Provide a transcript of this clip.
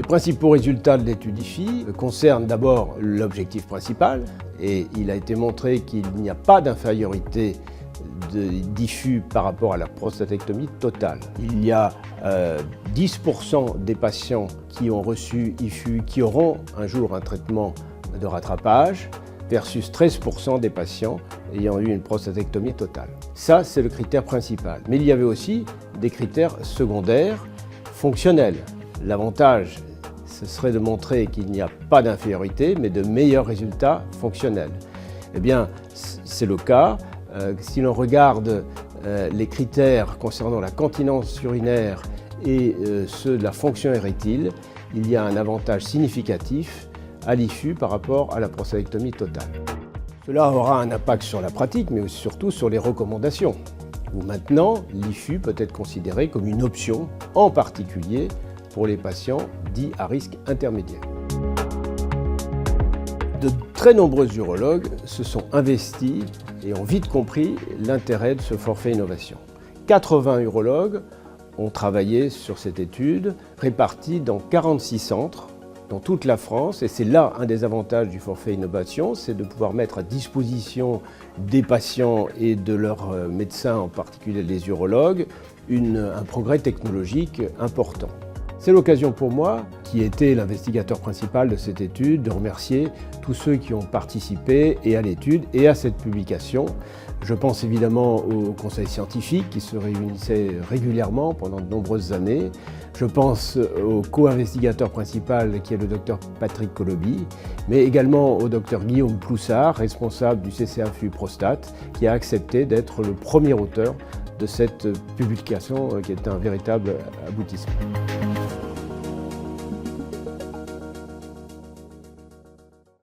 principaux résultats de l'étude IFI concernent d'abord l'objectif principal, et il a été montré qu'il n'y a pas d'infériorité d'IFU par rapport à la prostatectomie totale. Il y a 10% des patients qui ont reçu IFU qui auront un jour un traitement de rattrapage versus 13% des patients ayant eu une prostatectomie totale. Ça, c'est le critère principal. Mais il y avait aussi des critères secondaires fonctionnels. L'avantage, ce serait de montrer qu'il n'y a pas d'infériorité, mais de meilleurs résultats fonctionnels. Eh bien, c'est le cas. Si l'on regarde les critères concernant la continence urinaire et ceux de la fonction érectile, il y a un avantage significatif à l'IFU par rapport à la prostatectomie totale. Cela aura un impact sur la pratique, mais surtout sur les recommandations, où maintenant l'IFU peut être considéré comme une option, en particulier pour les patients dits à risque intermédiaire. De très nombreux urologues se sont investis et ont vite compris l'intérêt de ce forfait innovation. 80 urologues ont travaillé sur cette étude, répartis dans 46 centres dans toute la France, et c'est là un des avantages du forfait innovation, c'est de pouvoir mettre à disposition des patients et de leurs médecins, en particulier les urologues, un progrès technologique important. C'est l'occasion pour moi, qui était l'investigateur principal de cette étude, de remercier tous ceux qui ont participé et à l'étude et à cette publication. Je pense évidemment au conseil scientifique qui se réunissait régulièrement pendant de nombreuses années. Je pense au co-investigateur principal qui est le docteur Patrick Coloby, mais également au docteur Guillaume Ploussard, responsable du CCAFU Prostate, qui a accepté d'être le premier auteur de cette publication qui est un véritable aboutissement.